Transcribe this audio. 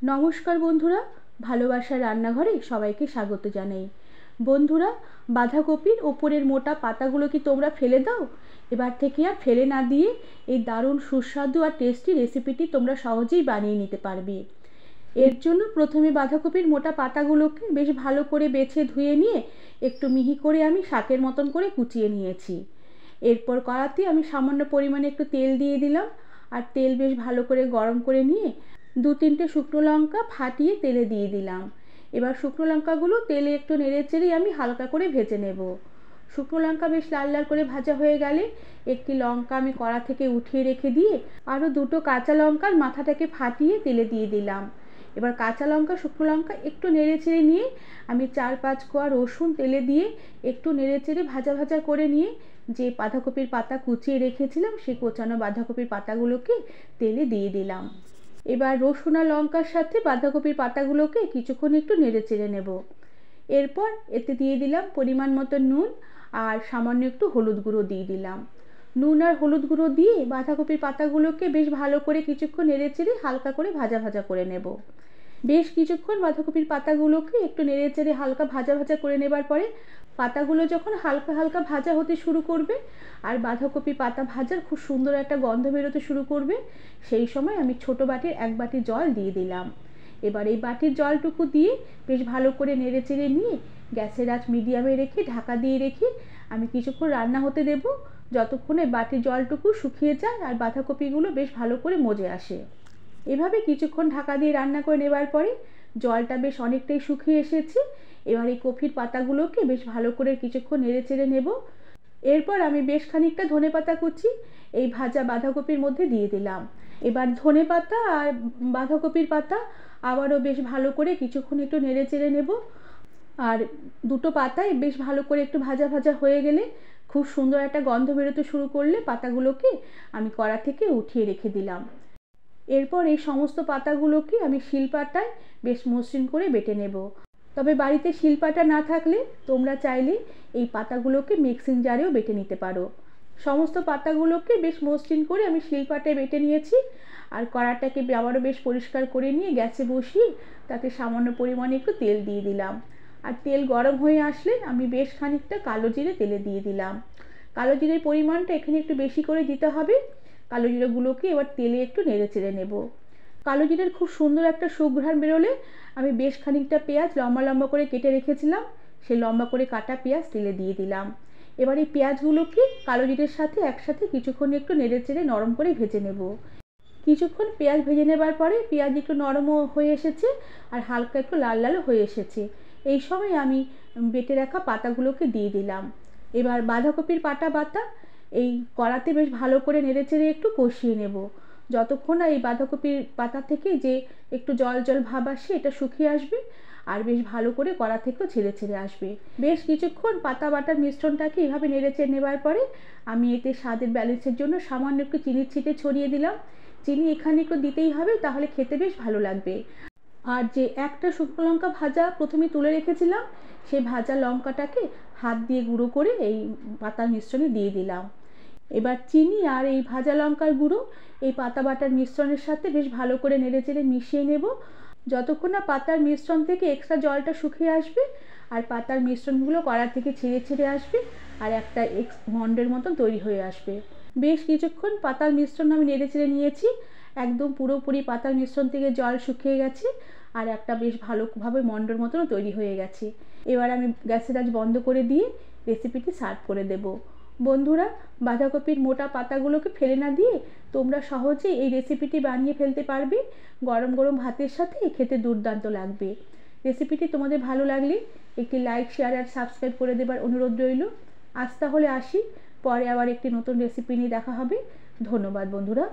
নমস্কার বন্ধুরা, ভালোবাসার রান্নাঘরে সবাইকে স্বাগত জানাই। বন্ধুরা, বাঁধাকপির ওপরের মোটা পাতাগুলো কি তোমরা ফেলে দাও? এবার থেকে আর ফেলে না দিয়ে এই দারুণ সুস্বাদু আর টেস্টি রেসিপিটি তোমরা সহজেই বানিয়ে নিতে পারবে। এর জন্য প্রথমে বাঁধাকপির মোটা পাতাগুলোকে বেশ ভালো করে বেছে ধুয়ে নিয়ে একটু মিহি করে আমি শাকের মতন করে কুচিয়ে নিয়েছি। এরপর কড়াতে আমি সামান্য পরিমাণে একটু তেল দিয়ে দিলাম, আর তেল বেশ ভালো করে গরম করে নিয়ে 2-3টে শুকনো লঙ্কা ফাটিয়ে তেলে দিয়ে দিলাম। এবার শুকনো লঙ্কাগুলো তেলে একটু নেড়ে চেড়ে আমি হালকা করে ভেজে নেব। শুকনো লঙ্কা বেশ লাল লাল করে ভাজা হয়ে গেলে একটি লঙ্কা আমি কড়া থেকে উঠিয়ে রেখে দিয়ে আরও 2টো কাঁচা লঙ্কার মাথাটাকে ফাটিয়ে তেলে দিয়ে দিলাম। এবার কাঁচা লঙ্কা শুকনো লঙ্কা একটু নেড়ে চেড়ে নিয়ে আমি 4-5 কোয়া রসুন তেলে দিয়ে একটু নেড়ে চেড়ে ভাজা ভাজা করে নিয়ে যে বাঁধাকপির পাতা কুচিয়ে রেখেছিলাম সেই কোচানো বাঁধাকপির পাতাগুলোকে তেলে দিয়ে দিলাম। এবার রসুন আর লঙ্কার সাথে বাঁধাকপির পাতাগুলোকে কিছুক্ষণ একটু নেড়ে চেড়ে নেব। এরপর এতে দিয়ে দিলাম পরিমাণ মতো নুন আর সামান্য একটু হলুদ গুঁড়ো দিয়ে দিলাম। নুন আর হলুদ গুঁড়ো দিয়ে বাঁধাকপির পাতাগুলোকে বেশ ভালো করে কিছুক্ষণ নেড়ে চেড়ে হালকা করে ভাজা ভাজা করে নেব। বেশ কিছুক্ষণ বাঁধাকপির পাতাগুলোকে একটু নেড়ে চেড়ে হালকা ভাজা ভাজা করে নেবার পরে পাতাগুলো যখন হালকা হালকা ভাজা হতে শুরু করবে আর বাঁধাকপি পাতা ভাজার খুব সুন্দর একটা গন্ধ বেরোতে শুরু করবে, সেই সময় আমি ছোটো বাটির 1 বাটি জল দিয়ে দিলাম। এবার এই বাটির জলটুকু দিয়ে বেশ ভালো করে নেড়ে চেড়ে নিয়ে গ্যাসের আঁচ মিডিয়ামে রেখে ঢাকা দিয়ে রেখে আমি কিছুক্ষণ রান্না হতে দেব, যতক্ষণে বাটির জলটুকু শুকিয়ে যায় আর বাঁধাকপিগুলো বেশ ভালো করে মজে আসে। এভাবে কিছুক্ষণ ঢাকা দিয়ে রান্না করে নেবার পরে জলটা বেশ অনেকটাই শুকিয়ে এসেছে। এবার এই কপির পাতাগুলোকে বেশ ভালো করে কিছুক্ষণ নেড়ে চেড়ে নেব। এরপর আমি বেশ খানিকটা ধনেপাতা কুচি এই ভাজা বাঁধাকপির মধ্যে দিয়ে দিলাম। এবার ধনেপাতা আর বাঁধাকপির পাতা আবারও বেশ ভালো করে কিছুক্ষণ একটু নেড়ে চেড়ে নেব। আর দুটো পাতাই বেশ ভালো করে একটু ভাজা ভাজা হয়ে গেলে খুব সুন্দর একটা গন্ধ বেরোতে শুরু করলে পাতাগুলোকে আমি কড়া থেকে উঠিয়ে রেখে দিলাম। এরপর এই সমস্ত পাতাগুলোকে আমি শিলপাটায় বেশ মসৃণ করে বেটে নেব। তবে বাড়িতে শিলপাটা না থাকলে তোমরা চাইলে এই পাতাগুলোকে মিক্সিং জারেও বেটে নিতে পারো। সমস্ত পাতাগুলোকে বেশ মসৃণ করে আমি শিলপাটায় বেটে নিয়েছি। আর কড়াটাকে আবারও বেশ পরিষ্কার করে নিয়ে গ্যাসে বসিয়ে তাতে সামান্য পরিমাণে একটু তেল দিয়ে দিলাম। আর তেল গরম হয়ে আসলে আমি বেশ খানিকটা কালো জিরে তেলে দিয়ে দিলাম। কালো জিরের পরিমাণটা এখানে একটু বেশি করে দিতে হবে। কালো জিরেগুলোকে এবার তেলে একটু নেড়ে চেড়ে নেব। কালো জিরের খুব সুন্দর একটা সুঘ্রাণ বেরোলে আমি বেশ খানিকটা পেঁয়াজ লম্বা লম্বা করে কেটে রেখেছিলাম, সেই লম্বা করে কাটা পেঁয়াজ তেলে দিয়ে দিলাম। এবার এই পেঁয়াজগুলোকে কালো জিরের সাথে একসাথে কিছুক্ষণ একটু নেড়ে চেড়ে নরম করে ভেজে নেব। কিছুক্ষণ পেঁয়াজ ভেজে নেবার পরে পেঁয়াজ একটু নরমও হয়ে এসেছে আর হালকা একটু লাল লালও হয়ে এসেছে। এই সময় আমি বেটে রাখা পাতাগুলোকে দিয়ে দিলাম। এবার বাঁধাকপির পাতা এই কড়াতে বেশ ভালো করে নেড়ে চেড়ে একটু কষিয়ে নেব, যতক্ষণ না এই বাঁধাকপির পাতা থেকে যে একটু জল জল ভাব আসে এটা শুকিয়ে আসবে আর বেশ ভালো করে কড়া থেকেও ছেড়ে ছেড়ে আসবে। বেশ কিছুক্ষণ পাতা বাটার মিশ্রণটাকে এভাবে নেড়ে চেড়ে নেবার পরে আমি এতে স্বাদের ব্যালেন্সের জন্য সামান্য একটু চিনির ছিটে ছড়িয়ে দিলাম। চিনি এখানে একটু দিতেই হবে, তাহলে খেতে বেশ ভালো লাগবে। আর যে একটা শুকনো লঙ্কা ভাজা প্রথমে তুলে রেখেছিলাম সেই ভাজা লঙ্কাটাকে হাত দিয়ে গুঁড়ো করে এই পাতার মিশ্রণে দিয়ে দিলাম। এবার চিনি আর এই ভাজা লঙ্কার গুঁড়ো এই পাতা বাটার মিশ্রণের সাথে বেশ ভালো করে নেড়ে চেড়ে মিশিয়ে নেব, যতক্ষণ না পাতার মিশ্রণ থেকে এক্সট্রা জলটা শুকিয়ে আসবে আর পাতার মিশ্রণগুলো কড়া থেকে ছেড়ে ছেড়ে আসবে আর একটা মন্ডের মতন তৈরি হয়ে আসবে। বেশ কিছুক্ষণ পাতার মিশ্রণ আমি নেড়ে চেড়ে নিয়েছি, একদম পুরোপুরি পাতার মিশ্রণ থেকে জল শুকিয়ে গেছে আর একটা বেশ ভালোভাবে মন্ডর মতনও তৈরি হয়ে গেছে। এবার আমি গ্যাসের আঁচ বন্ধ করে দিয়ে রেসিপিটি সার্ভ করে দেব। বন্ধুরা, বাঁধাকপির মোটা পাতাগুলোকে ফেলে না দিয়ে তোমরা সহজেই এই রেসিপিটি বানিয়ে ফেলতে পারবে। গরম গরম ভাতের সাথে খেতে দুর্দান্ত লাগবে। রেসিপিটি তোমাদের ভালো লাগলে একটি লাইক, শেয়ার আর সাবস্ক্রাইব করে দেবার অনুরোধ রইল। আজ তাহলে আসি, পরে আবার একটি নতুন রেসিপি নিয়ে দেখা হবে। ধন্যবাদ বন্ধুরা।